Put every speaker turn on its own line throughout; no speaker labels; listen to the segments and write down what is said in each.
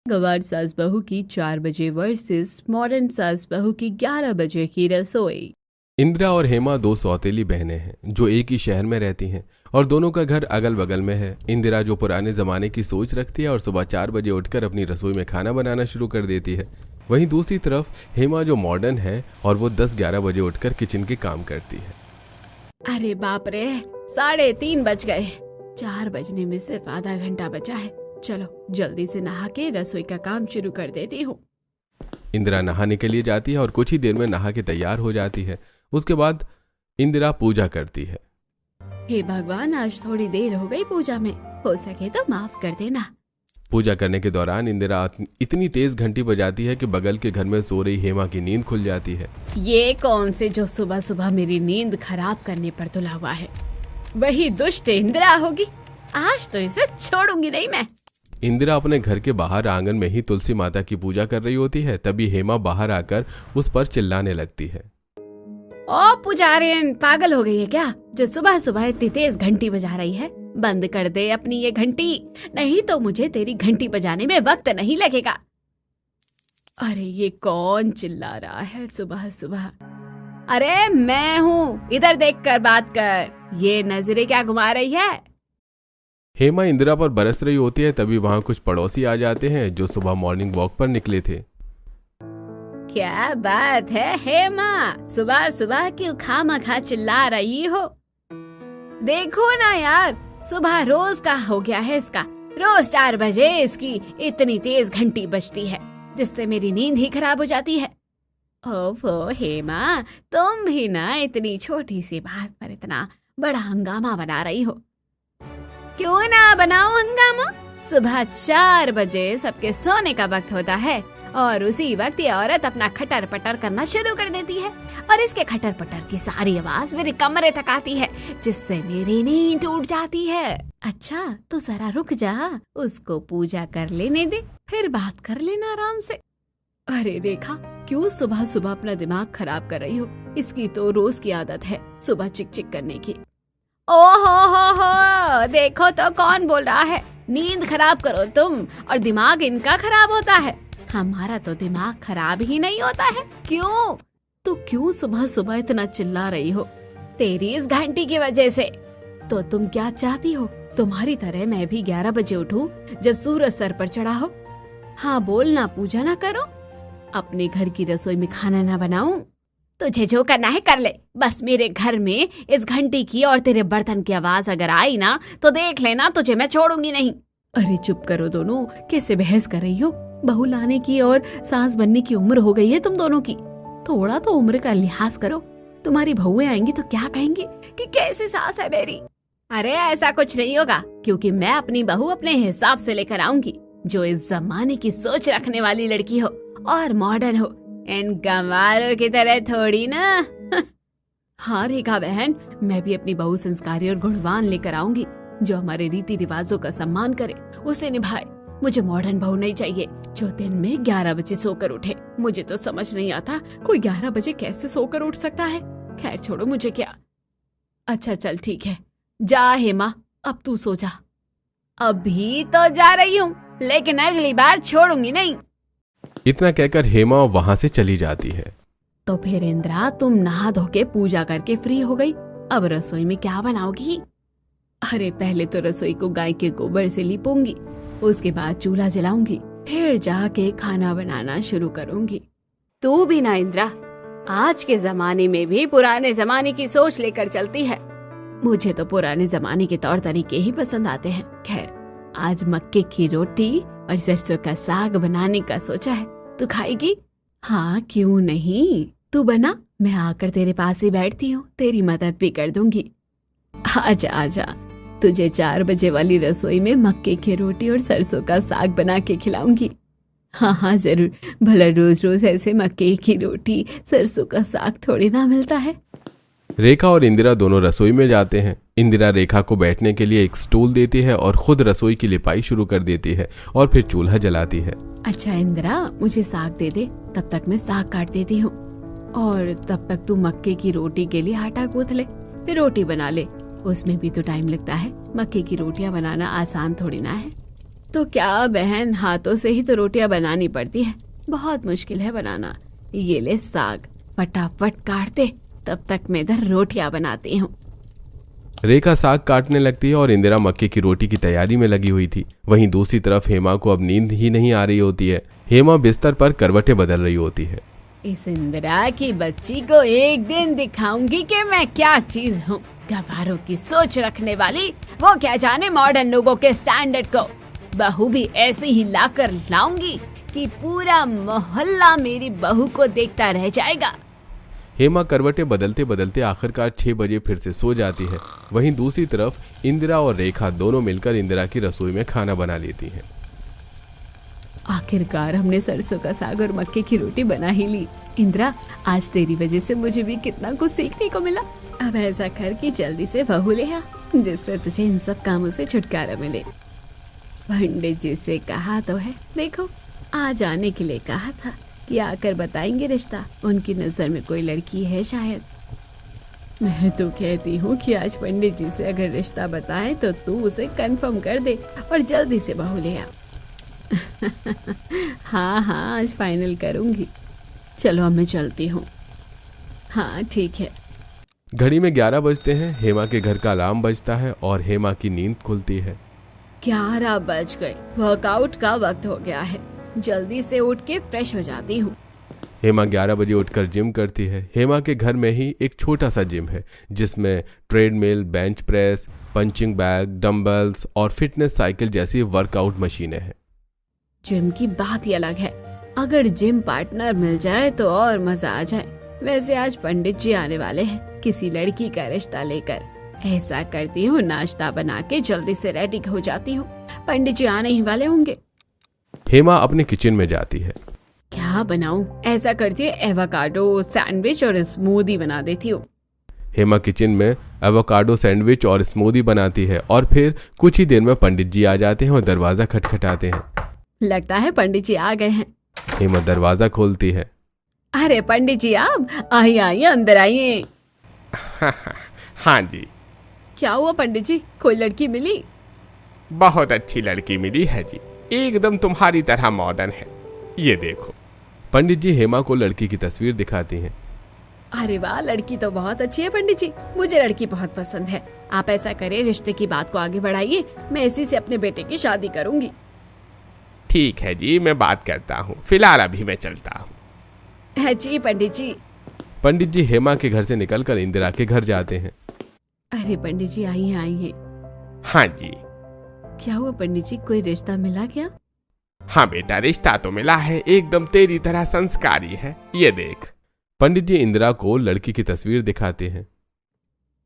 गंवार सास बहू की 4 बजे वर्सेस मॉडर्न सास बहू की 11 बजे की रसोई।
इंदिरा और हेमा दो सौतेली बहनें हैं जो एक ही शहर में रहती हैं और दोनों का घर अगल बगल में है। इंदिरा जो पुराने जमाने की सोच रखती है और सुबह 4 बजे उठकर अपनी रसोई में खाना बनाना शुरू कर देती है, वहीं दूसरी तरफ हेमा जो मॉडर्न है और वो 10-11 बजे उठकर किचन के काम करती है।
अरे बाप रे, 3:30 बज गए। 4 बजने में सिर्फ आधा घंटा बचा है। चलो जल्दी से नहा के रसोई का काम शुरू कर देती हूँ।
इंदिरा नहाने के लिए जाती है और कुछ ही देर में नहा के तैयार हो जाती है। उसके बाद इंदिरा पूजा करती है।
हे भगवान, आज थोड़ी देर हो गई पूजा में, हो सके तो माफ कर देना।
पूजा करने के दौरान इंदिरा इतनी तेज घंटी बजाती है कि बगल के घर में सो रही हेमा की नींद खुल जाती है।
ये कौन से जो सुबह सुबह मेरी नींद खराब करने पर तुला हुआ है? वही दुष्ट इंदिरा होगी। आज तो इसे छोड़ूंगी नहीं मैं।
इंदिरा अपने घर के बाहर आंगन में ही तुलसी माता की पूजा कर रही होती है। तभी हेमा बाहर आकर उस पर चिल्लाने लगती है।
ओ पुजारिन, पागल हो गई है क्या जो सुबह सुबह इतनी तेज घंटी बजा रही है? बंद कर दे अपनी ये घंटी, नहीं तो मुझे तेरी घंटी बजाने में वक्त नहीं लगेगा। अरे ये कौन चिल्ला रहा है सुबह सुबह? अरे मैं हूँ, इधर देखकर बात कर। ये नजरें क्या घुमा रही है?
हेमा इंदिरा पर बरस रही होती है। तभी वहाँ कुछ पड़ोसी आ जाते हैं जो सुबह मॉर्निंग वॉक पर निकले थे।
क्या बात है हेमा, सुबह सुबह क्यों खामखा चिल्ला रही हो? देखो ना यार, सुबह रोज का हो गया है इसका। रोज 4 बजे इसकी इतनी तेज घंटी बजती है जिससे मेरी नींद ही खराब हो जाती है। ओफो हेमा, तुम भी ना इतनी छोटी सी बात पर इतना बड़ा हंगामा बना रही हो। क्यों ना बनाओ हंगामा? सुबह 4 बजे सबके सोने का वक्त होता है और उसी वक्त ये औरत अपना खटर पटर करना शुरू कर देती है और इसके खटर पटर की सारी आवाज मेरे कमरे तक आती है जिससे मेरी नींद टूट जाती है। अच्छा तो जरा रुक जा, उसको पूजा कर लेने दे, फिर बात कर लेना आराम से। अरे रेखा, क्यों सुबह सुबह अपना दिमाग खराब कर रही हो? इसकी तो रोज की आदत है सुबह चिक चिक करने की। हो, देखो तो कौन बोल रहा है। नींद खराब करो तुम और दिमाग इनका खराब होता है। हमारा तो दिमाग खराब ही नहीं होता है। क्यों? तो क्यों सुबह सुबह इतना चिल्ला रही हो? तेरी इस घंटी की वजह से। तो तुम क्या चाहती हो, तुम्हारी तरह मैं भी 11 बजे उठूं जब सूरज सर पर चढ़ा हो? हाँ बोलना, पूजा ना करो, अपने घर की रसोई में खाना ना बनाऊं? तुझे जो करना है कर ले, बस मेरे घर में इस घंटी की और तेरे बर्तन की आवाज अगर आई ना तो देख लेना, तुझे मैं छोड़ूंगी नहीं। अरे चुप करो दोनों, कैसे बहस कर रही हो? बहू लाने की और सास बनने की उम्र हो गई है तुम दोनों की। थोड़ा तो उम्र का लिहाज करो। तुम्हारी बहुएं आएंगी तो क्या कहेंगी कि कैसी सास है मेरी? अरे ऐसा कुछ नहीं होगा, क्योंकि मैं अपनी बहू अपने हिसाब से लेकर आऊंगी, जो इस जमाने की सोच रखने वाली लड़की हो और मॉडर्न हो, इन गंवारों की तरह थोड़ी ना। हाँ रेखा बहन, मैं भी अपनी बहू संस्कारी और गुणवान लेकर आऊंगी, जो हमारे रीति रिवाजों का सम्मान करे, उसे निभाए। मुझे मॉडर्न बहू नहीं चाहिए जो दिन में 11 बजे सोकर उठे। मुझे तो समझ नहीं आता कोई 11 बजे कैसे सोकर उठ सकता है। खैर छोड़ो, मुझे क्या। अच्छा चल ठीक है, जा हेमा, अब तू सो जा। अभी तो जा रही हूँ, लेकिन अगली बार छोड़ूंगी नहीं।
इतना कहकर हेमा वहां से चली जाती है।
तो फिर इंदिरा, तुम नहा धो के पूजा करके फ्री हो गई, अब रसोई में क्या बनाओगी? अरे पहले तो रसोई को गाय के गोबर से लीपूंगी, उसके बाद चूल्हा जलाऊंगी, फिर जाके खाना बनाना शुरू करूंगी। तू भी ना इंदिरा, आज के जमाने में भी पुराने जमाने की सोच लेकर चलती है। मुझे तो पुराने जमाने के तौर तरीके ही पसंद आते हैं। खैर आज मक्के की रोटी और सरसों का साग बनाने का सोचा है, तू खाएगी? हाँ क्यों नहीं, तू बना, मैं आकर तेरे पास ही बैठती हूँ, तेरी मदद भी कर दूंगी। आजा आजा, तुझे 4 बजे वाली रसोई में मक्के की रोटी और सरसों का साग बना के खिलाऊंगी। हाँ जरूर, भला रोज रोज ऐसे मक्के की रोटी सरसों का साग थोड़ी ना मिलता है।
रेखा और इंदिरा दोनों रसोई में जाते हैं। इंदिरा रेखा को बैठने के लिए एक स्टूल देती है और खुद रसोई की लिपाई शुरू कर देती है और फिर चूल्हा जलाती है।
अच्छा इंदिरा, मुझे साग दे दे, तब तक मैं साग काट देती हूँ, और तब तक तू मक्के की रोटी के लिए आटा गूंथ ले, फिर रोटी बना ले। उसमें भी तो टाइम लगता है, मक्के की रोटियां बनाना आसान थोड़ी ना है। तो क्या बहन, हाथों से ही तो रोटियां बनानी पड़ती है, बहुत मुश्किल है बनाना। ये ले साग, फटाफट काट दे, तब तक मैं इधर रोटियां बनाती हूँ।
रेखा साग काटने लगती है और इंदिरा मक्के की रोटी की तैयारी में लगी हुई थी। वहीं दूसरी तरफ हेमा को अब नींद ही नहीं आ रही होती है। हेमा बिस्तर पर करवटें बदल रही होती है।
इस इंदिरा की बच्ची को एक दिन दिखाऊंगी कि मैं क्या चीज हूँ। गवारों की सोच रखने वाली, वो क्या जाने मॉडर्न लोगों के स्टैंडर्ड को। बहू भी ऐसे ही लाकर लाऊंगी कि पूरा मोहल्ला मेरी बहू को देखता रह जाएगा।
हेमा करवटें बदलते बदलते आखिरकार 6 बजे फिर से सो जाती है। वहीं दूसरी तरफ इंदिरा और रेखा दोनों मिलकर इंदिरा की रसोई में खाना बना लेती हैं।
आखिरकार हमने सरसों का साग और मक्के की रोटी बना ही ली। इंदिरा, आज तेरी वजह से मुझे भी कितना कुछ सीखने को मिला। अब ऐसा कर कि जल्दी से बहू ले आ, जिससे तुझे इन सब कामों से छुटकारा मिले। पंडित जी से कहा तो है, देखो आज आने के लिए कहा था कि आकर बताएंगे रिश्ता। उनकी नजर में कोई लड़की है शायद। मैं तो कहती हूँ कि आज पंडित जी से अगर रिश्ता बताए तो तू उसे कंफर्म कर दे और जल्दी से बहू ले आ। हाँ हाँ, आज फाइनल करूंगी। चलो अब मैं चलती हूँ। हाँ ठीक है।
घड़ी में 11 बजते हैं। हेमा के घर का अलार्म बजता है और हेमा की नींद खुलती है।
11 बज गए, वर्कआउट का वक्त हो गया है। जल्दी से उठ के फ्रेश हो जाती हूँ।
हेमा 11 बजे उठकर जिम करती है। हेमा के घर में ही एक छोटा सा जिम है जिसमें treadmill, bench press, punching bag, dumbbells और फिटनेस साइकिल जैसी वर्कआउट मशीनें हैं।
जिम की बात ही अलग है। अगर जिम पार्टनर मिल जाए तो और मजा आ जाए। वैसे आज पंडित जी आने वाले हैं किसी लड़की का रिश्ता लेकर। ऐसा करती हूँ, नाश्ता बना के जल्दी से रेडी हो जाती हूँ। पंडित जी आने ही वाले होंगे।
हेमा अपने किचन में जाती है।
क्या बनाऊं? ऐसा करती है एवोकाडो सैंडविच और स्मूदी बना देती हूँ।
हेमा किचन में एवोकाडो सैंडविच और स्मूदी बनाती है और फिर कुछ ही देर में पंडित जी आ जाते हैं और दरवाजा खटखटाते हैं।
लगता है पंडित जी आ गए हैं।
हेमा दरवाजा खोलती है।
अरे पंडित जी, आप आइए आइए, अंदर आइए।
हाँ जी।
क्या हुआ पंडित जी, कोई लड़की मिली?
बहुत अच्छी लड़की मिली है जी, एकदम तुम्हारी तरह मॉडर्न है। ये देखो।
पंडित जी हेमा को लड़की की तस्वीर दिखाती हैं।
अरे वाह, लड़की तो बहुत अच्छी है पंडित जी, मुझे लड़की बहुत पसंद है। आप ऐसा करें, रिश्ते की बात को आगे बढ़ाइए, मैं इसी से अपने बेटे की शादी करूंगी।
ठीक है जी, मैं बात करता हूँ, फिलहाल अभी मैं चलता हूँ।
जी पंडित जी।
पंडित जी हेमा के घर से निकलकर इंदिरा के घर जाते हैं।
अरे पंडित जी, आइए आइए।
हाँ जी।
क्या हुआ पंडित जी, कोई रिश्ता मिला क्या?
हाँ बेटा, रिश्ता तो मिला है, एकदम तेरी तरह संस्कारी है। ये देख।
पंडित जी इंदिरा को लड़की की तस्वीर दिखाते हैं।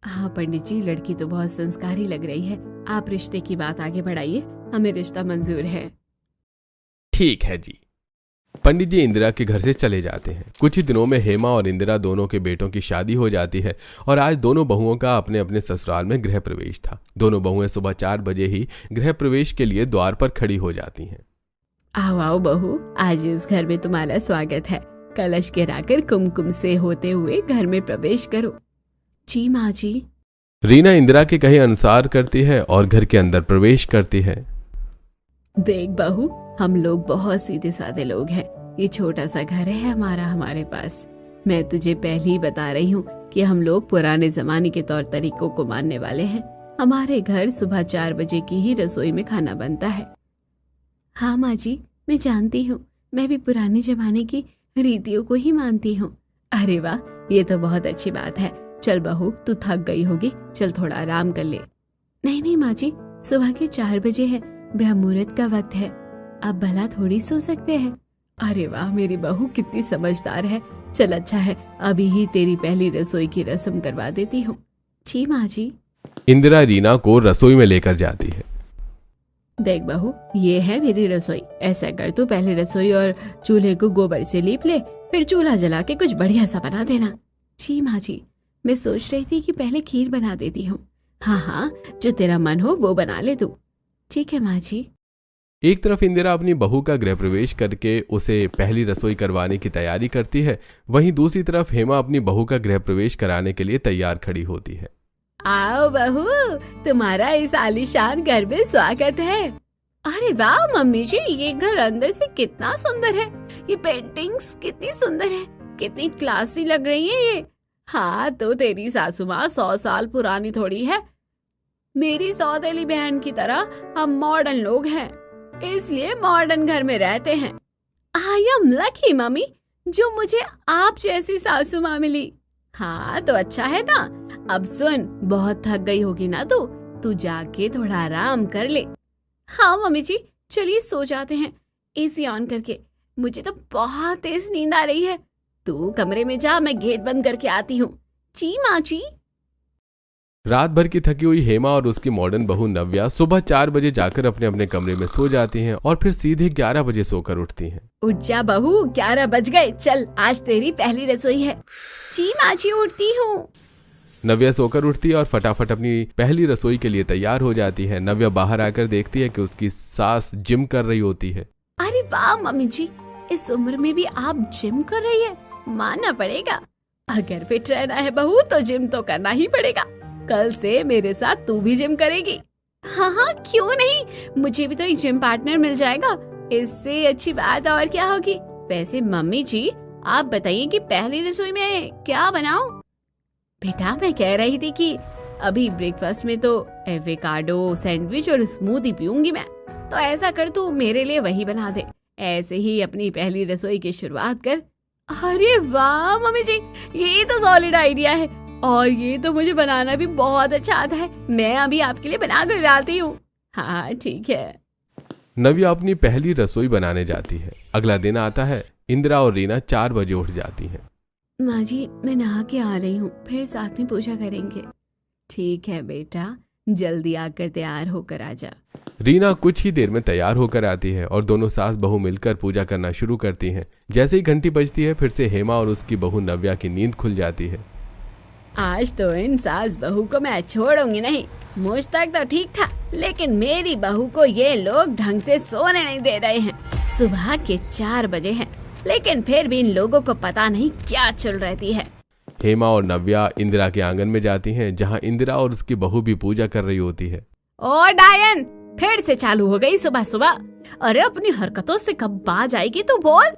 हाँ पंडित जी, लड़की तो बहुत संस्कारी लग रही है। आप रिश्ते की बात आगे बढ़ाइए, हमें रिश्ता मंजूर है।
ठीक है जी।
पंडित जी इंदिरा के घर से चले जाते हैं। कुछ ही दिनों में हेमा और इंदिरा दोनों के बेटों की शादी हो जाती है और आज दोनों बहुओं का अपने अपने ससुराल में गृह प्रवेश था। दोनों बहुएं सुबह 4 बजे ही गृह प्रवेश के लिए द्वार पर खड़ी हो जाती हैं।
आओ आओ बहू, आज इस घर में तुम्हारा स्वागत है। कलश गिराकर कुमकुम से होते हुए घर में प्रवेश करो। जी माँ जी।
रीना इंदिरा के कहे अनुसार करती है और घर के अंदर प्रवेश करती है।
देख बहू, हम लोग बहुत सीधे साधे लोग हैं। ये छोटा सा घर है हमारे पास। मैं तुझे पहले ही बता रही हूँ कि हम लोग पुराने जमाने के तौर तरीकों को मानने वाले हैं। हमारे घर सुबह 4 बजे की ही रसोई में खाना बनता है। हाँ माँ जी, मैं जानती हूँ, मैं भी पुराने जमाने की रीतियों को ही मानती हूँ। अरे वाह, ये तो बहुत अच्छी बात है। चल बहू, तू थक गई होगी, चल थोड़ा आराम कर ले। नहीं माँ जी, सुबह के 4 बजे है, ब्रह्म मुहूर्त का वक्त है, अब भला थोड़ी सो सकते हैं। अरे वाह, मेरी बहू कितनी समझदार है। चल अच्छा है, अभी ही तेरी पहली रसोई की रस्म करवा देती हूँ। जी माँ जी।
इंदिरा रीना को रसोई में लेकर जाती है।
देख बहू, ये है मेरी रसोई। ऐसा कर, तू पहले रसोई और चूल्हे को गोबर से लीप ले, फिर चूल्हा जला के कुछ बढ़िया सा बना देना। जी माँ जी। मैं सोच रही थी कि पहले खीर बना देती हूँ। हाँ, जो तेरा मन हो वो बना ले तू। ठीक है माँ जी।
एक तरफ इंदिरा अपनी बहू का गृह प्रवेश करके उसे पहली रसोई करवाने की तैयारी करती है, वहीं दूसरी तरफ हेमा अपनी बहू का गृह प्रवेश कराने के लिए तैयार खड़ी होती है।
आओ बहू, तुम्हारा इस आलीशान घर में स्वागत है। अरे वाह मम्मी जी, ये घर अंदर से कितना सुंदर है। ये पेंटिंग्स कितनी सुंदर है, कितनी क्लासी लग रही है ये। हाँ तो तेरी सासू माँ 100 साल पुरानी थोड़ी है। मेरी सौतेली बहन की तरह हम मॉडर्न लोग हैं, इसलिए मॉडर्न घर में रहते हैं। आई एम लकी मम्मी, जो मुझे आप जैसी सासू माँ मिली। हाँ तो अच्छा है ना। अब सुन, बहुत थक गई होगी ना तू जाके थोड़ा आराम कर ले। हाँ मम्मी जी, चलिए सो जाते हैं एसी ऑन करके। मुझे तो बहुत तेज नींद आ रही है। तू कमरे में जा, मैं गेट बंद करके आती हूँ। जी माँ जी।
रात भर की थकी हुई हेमा और उसकी मॉडर्न बहू नव्या सुबह 4 बजे जाकर अपने अपने कमरे में सो जाती हैं और फिर सीधे 11 बजे सोकर उठती हैं।
उठ जा बहू, 11 बज गए। चल, आज तेरी पहली रसोई है। जी माँ जी, उठती हूँ।
नव्या सोकर उठती है और फटाफट अपनी पहली रसोई के लिए तैयार हो जाती है। नव्या बाहर आकर देखती है कि उसकी सास जिम कर रही होती है।
अरे वाह मम्मी जी, इस उम्र में भी आप जिम कर रही है, मानना पड़ेगा। अगर फिट रहना है बहू तो जिम तो करना ही पड़ेगा। कल से मेरे साथ तू भी जिम करेगी। हाँ हाँ, क्यों नहीं, मुझे भी तो एक जिम पार्टनर मिल जाएगा। इससे अच्छी बात और क्या होगी। वैसे मम्मी जी, आप बताइए कि पहली रसोई में क्या बनाऊं? बेटा, मैं कह रही थी कि अभी ब्रेकफास्ट में तो एवोकाडो सैंडविच और स्मूदी पीऊंगी मैं। तो ऐसा कर, तू मेरे लिए वही बना दे। ऐसे ही अपनी पहली रसोई की शुरुआत कर। अरे वाह मम्मी जी, ये तो सॉलिड आइडिया है और ये तो मुझे बनाना भी बहुत अच्छा आता है। मैं अभी आपके लिए बना कर डालती हूँ। हाँ ठीक है।
नव्या अपनी पहली रसोई बनाने जाती है। अगला दिन आता है। इंदिरा और रीना 4 बजे उठ जाती हैं।
माँ जी, मैं नहा के आ रही हूँ, फिर साथ में पूजा करेंगे। ठीक है बेटा, जल्दी आकर तैयार होकर आ जा।
रीना कुछ ही देर में तैयार होकर आती है और दोनों सास बहू मिलकर पूजा करना शुरू करती हैं। जैसे ही घंटी बजती है, फिर से हेमा और उसकी बहू नव्या की नींद खुल जाती है।
आज तो इन सास बहू को मैं छोड़ूंगी नहीं। मुझ तक तो ठीक था, लेकिन मेरी बहू को ये लोग ढंग से सोने नहीं दे रहे हैं। सुबह के 4 बजे हैं, लेकिन फिर भी इन लोगों को पता नहीं क्या चल रहती है।
हेमा और नव्या इंदिरा के आंगन में जाती हैं, जहां इंदिरा और उसकी बहू भी पूजा कर रही होती है।
ओ डायन, फिर से चालू हो गई सुबह सुबह। अरे अपनी हरकतों से कब बाज आएगी तू, बोल।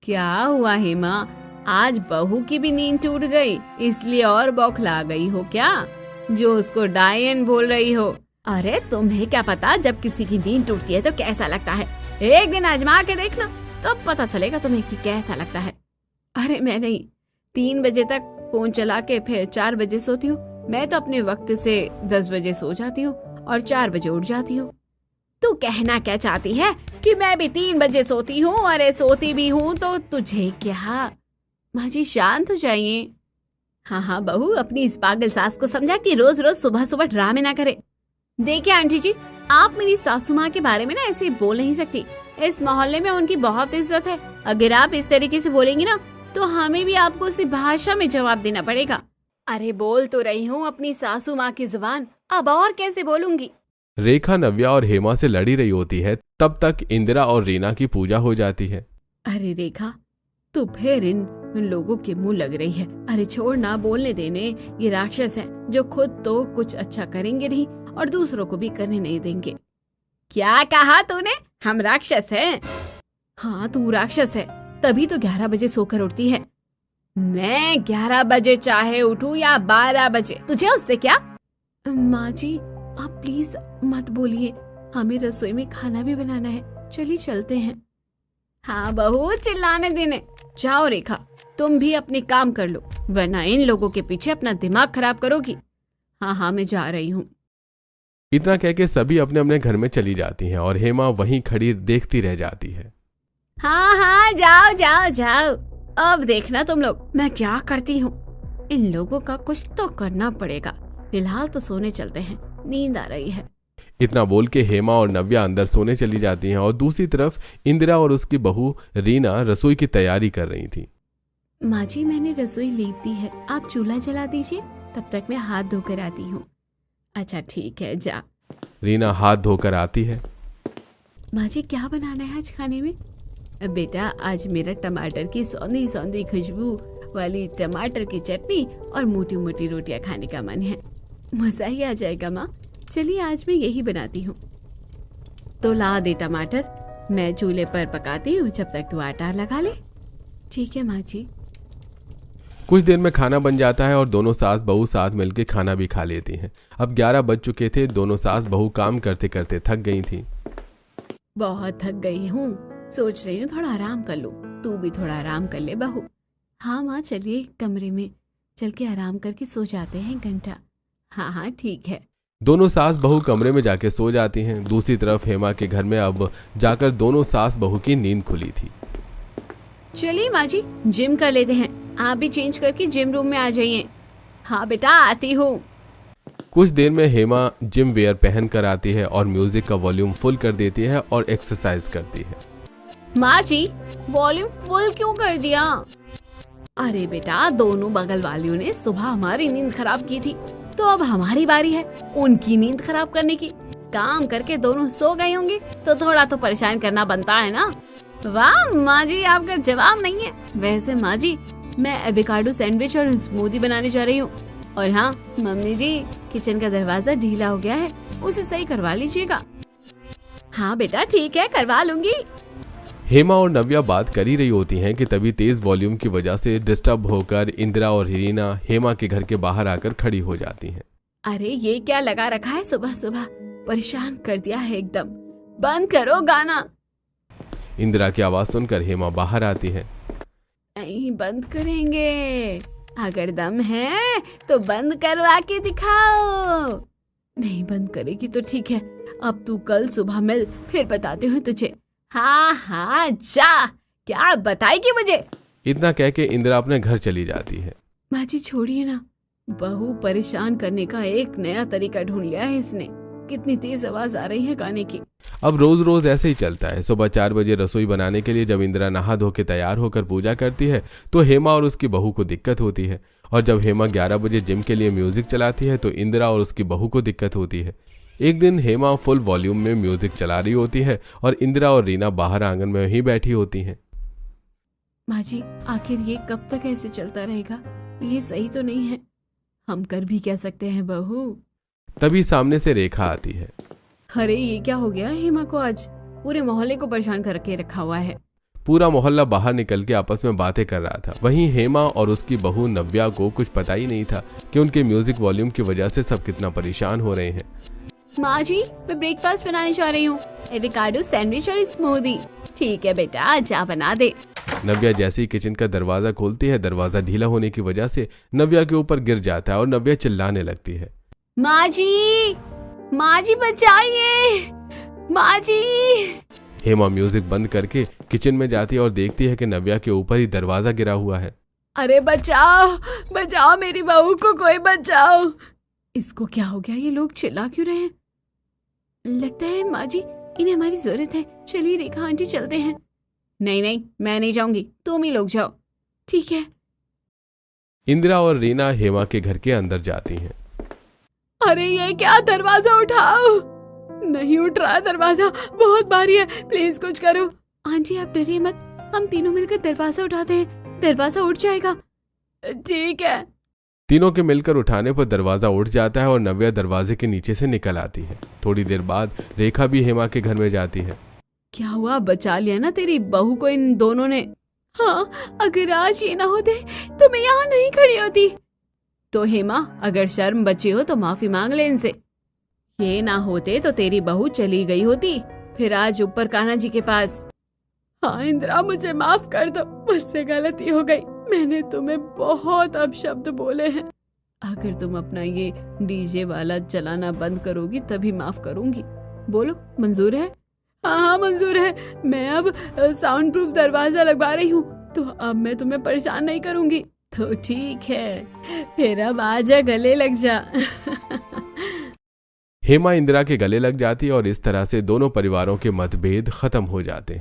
क्या हुआ हेमा, आज बहू की भी नींद टूट गई, इसलिए और बौखला गई हो क्या, जो उसको डायन बोल रही हो? अरे तुम्हें क्या पता जब किसी की नींद टूटती है तो कैसा लगता है। एक दिन आजमा के देखना, तब पता चलेगा तुम्हें कि कैसा लगता है। अरे मैं नहीं, 3 बजे तक फोन चला के फिर 4 बजे सोती हूँ। मैं तो अपने वक्त से 10 बजे सो जाती हूँ और 4 बजे उठ जाती हूँ। तू कहना क्या चाहती है कि मैं भी 3 बजे सोती हूँ? अरे सोती भी हूँ तो तुझे क्या। माँ जी शांत हो जाइए। हाँ हाँ बहू, अपनी इस पागल सास को समझा कि रोज रोज सुबह सुबह ड्रामे ना करे। देखिए आंटी जी, आप मेरी सासू माँ के बारे में ना ऐसे बोल नहीं सकती। इस मोहल्ले में उनकी बहुत इज्जत है। अगर आप इस तरीके से बोलेंगी ना तो हमें भी आपको उसी भाषा में जवाब देना पड़ेगा। अरे बोल तो रही हूँ अपनी सासू माँ की जुबान, अब और कैसे बोलूंगी।
रेखा नव्या और हेमा से लड़ी रही होती है, तब तक इंदिरा और रीना की पूजा हो जाती है।
अरे रेखा, तू फिर इन लोगों के मुंह लग रही है। अरे छोड़ ना, बोलने देने। ये राक्षस है जो खुद तो कुछ अच्छा करेंगे नहीं और दूसरों को भी करने नहीं देंगे। क्या कहा तूने, हम राक्षस हैं? हाँ तू राक्षस है, तभी तो 11 बजे सोकर उठती है। मैं 11 बजे चाहे उठूं या 12 बजे, तुझे उससे क्या? माँ जी आप प्लीज मत बोलिए, हमें रसोई में खाना भी बनाना है। चलिए चलते हैं। हाँ बहू, चिल्लाने देने। जाओ रेखा, तुम भी अपने काम कर लो, वरना इन लोगों के पीछे अपना दिमाग खराब करोगी। हाँ हाँ मैं जा रही हूँ।
इतना कह के सभी अपने अपने घर में चली जाती हैं और हेमा वहीं खड़ी देखती रह जाती है।
हाँ हाँ जाओ जाओ जाओ, अब देखना तुम लोग मैं क्या करती हूँ। इन लोगों का कुछ तो करना पड़ेगा। फिलहाल तो सोने चलते हैं, नींद आ रही है।
इतना बोल के हेमा और नव्या अंदर सोने चली जाती हैं और दूसरी तरफ इंदिरा और उसकी बहू रीना रसोई की तैयारी कर रही थी।
माँ जी मैंने रसोई लीप दी है, आप चूल्हा जला दीजिए, तब तक मैं हाथ धोकर आती हूँ। अच्छा ठीक है, जा।
रीना हाथ धोकर आती है।
माँ जी क्या बनाना है आज खाने में? बेटा आज मेरा टमाटर की सौंधी सौंधी खुशबू वाली टमाटर की चटनी और मोटी मोटी रोटियां खाने का मन है। मजा ही आ जाएगा माँ, चलिए आज मैं यही बनाती हूँ। तो ला दे टमाटर, मैं चूल्हे पर पकाती हूँ जब तक तू आटा लगा ले। ठीक है माँ जी।
कुछ देर में खाना बन जाता है और दोनों सास बहू साथ मिलकर खाना भी खा लेती हैं। अब 11 बज चुके थे। दोनों सास बहू काम करते करते थक गई थी।
बहुत थक गई हूँ, सोच रही हूँ थोड़ा आराम कर लूँ। तू भी थोड़ा आराम कर ले बहू। हाँ माँ, चलिए कमरे में चल के आराम करके सो जाते हैं घंटा। हाँ हाँ ठीक है।
दोनों सास बहू कमरे में जाके सो जाती हैं। दूसरी तरफ हेमा के घर में अब जाकर दोनों सास बहू की नींद खुली थी।
चलिए माँ जी, जिम कर लेते हैं। आप भी चेंज करके जिम रूम में आ जाइए। हाँ बेटा, आती हूँ।
कुछ देर में हेमा जिम वेयर पहन कर आती है और म्यूजिक का वॉल्यूम फुल कर देती है और एक्सरसाइज करती है।
माँ जी, वॉल्यूम फुल क्यों कर दिया? अरे बेटा, दोनों बगल वालियों ने सुबह हमारी नींद खराब की थी, तो अब हमारी बारी है उनकी नींद खराब करने की। काम करके दोनों सो गए होंगे तो थोड़ा तो परेशान करना बनता है ना। वाह माँ जी, आपका जवाब नहीं है। वैसे माँ जी, मैं एवोकाडो सैंडविच और स्मूदी बनाने जा रही हूँ। और हाँ मम्मी जी, किचन का दरवाजा ढीला हो गया है, उसे सही करवा लीजिएगा। हाँ बेटा ठीक है, करवा लूंगी।
हेमा और नव्या बात कर ही रही होती हैं कि तभी तेज वॉल्यूम की वजह से डिस्टर्ब होकर इंदिरा और रीना हेमा के घर के बाहर आकर खड़ी हो जाती हैं।
अरे ये क्या लगा रखा है सुबह सुबह, परेशान कर दिया है एकदम। बंद करो गाना।
इंदिरा की आवाज सुनकर हेमा बाहर आती है।
नहीं बंद करेंगे, अगर दम है तो बंद करवा के दिखाओ। नहीं बंद करेगी तो ठीक है, अब तू कल सुबह मिल, फिर बताते हुए तुझे। हाँ हाँ जा, क्या बताएगी मुझे?
इतना कह के इंदिरा अपने घर चली जाती है।
माँ जी छोड़िए ना, बहू परेशान करने का एक नया तरीका ढूंढ लिया है इसने। कितनी तेज आवाज आ रही है गाने की।
अब रोज रोज ऐसे ही चलता है। सुबह 4 बजे रसोई बनाने के लिए जब इंदिरा नहा धो के तैयार होकर पूजा करती है तो हेमा और उसकी बहू को दिक्कत होती है, और जब हेमा 11 बजे जिम के लिए म्यूजिक चलाती है तो इंदिरा और उसकी बहू को दिक्कत होती है। एक दिन हेमा फुल वॉल्यूम में म्यूजिक चला रही होती है और इंदिरा और रीना बाहर आंगन में ही बैठी होती हैं।
माँ जी, आखिर ये कब तक ऐसे चलता रहेगा? ये सही तो नहीं है। हम कर भी क्या सकते हैं बहू?
तभी सामने से रेखा आती है।
अरे ये क्या हो गया हेमा को? आज पूरे मोहल्ले को परेशान करके रखा हुआ है।
पूरा मोहल्ला बाहर निकल के आपस में बातें कर रहा था। वहीं हेमा और उसकी बहू नव्या को कुछ पता ही नहीं था कि उनके म्यूजिक वॉल्यूम की वजह से सब कितना परेशान हो रहे हैं।
माँ जी, मैं ब्रेकफास्ट बनाने जा रही हूँ, एवोकाडो सैंडविच और स्मूदी। ठीक है बेटा, जा बना दे।
नव्या जैसे ही किचन का दरवाजा खोलती है, दरवाजा ढीला होने की वजह से नव्या के ऊपर गिर जाता है और नव्या चिल्लाने लगती है।
माँ जी बचाइए, माँ जी।
हेमा म्यूजिक बंद करके किचन में जाती है और देखती है कि नव्या के ऊपर ही दरवाजा गिरा हुआ है।
अरे बचाओ बचाओ, मेरी बहू को कोई बचाओ। इसको क्या हो गया? ये लोग चिल्ला क्यों रहे हैं? लगता है माँ जी इन्हें हमारी जरूरत है। चलिए रेखा आंटी चलते हैं। नहीं नहीं, मैं नहीं जाऊंगी, तुम ही लोग जाओ। ठीक है।
इंदिरा और रीना हेमा के घर के अंदर जाती हैं।
अरे ये क्या, दरवाजा उठाओ। नहीं उठ रहा दरवाजा, बहुत भारी है, प्लीज कुछ करो। आंटी आप डरिए मत, हम तीनों मिलकर दरवाजा उठाते हैं, दरवाजा उठ जाएगा। ठीक है।
तीनों के मिलकर उठाने पर दरवाजा उठ जाता है और नव्या दरवाजे के नीचे से निकल आती है। थोड़ी देर बाद रेखा भी हेमा के घर में जाती है।
क्या हुआ, बचा लिया ना तेरी बहू को इन दोनों ने? हाँ, अगर आज ये ना होते तो मैं यहाँ नहीं खड़ी होती। तो हेमा, अगर शर्म बची हो तो माफी मांग ले इनसे। ये ना होते तो तेरी बहू चली गई होती, फिर आज ऊपर कान्हा जी के पास। हाँ इंदिरा, मुझे माफ कर दो, मुझसे गलती हो गई। मैंने तुम्हें बहुत अपशब्द बोले हैं। अगर तुम अपना ये डीजे वाला चलाना बंद करोगी तभी माफ करूंगी। बोलो, मंजूर है? हाँ हाँ मंजूर है। मैं अब साउंड प्रूफ दरवाजा लगवा रही हूँ, तो अब मैं तुम्हें परेशान नहीं करूंगी। तो ठीक है, फिर अब आजा, गले लग जा।
हेमा इंदिरा के गले लग जाती है और इस तरह से दोनों परिवारों के मतभेद खत्म हो जाते हैं।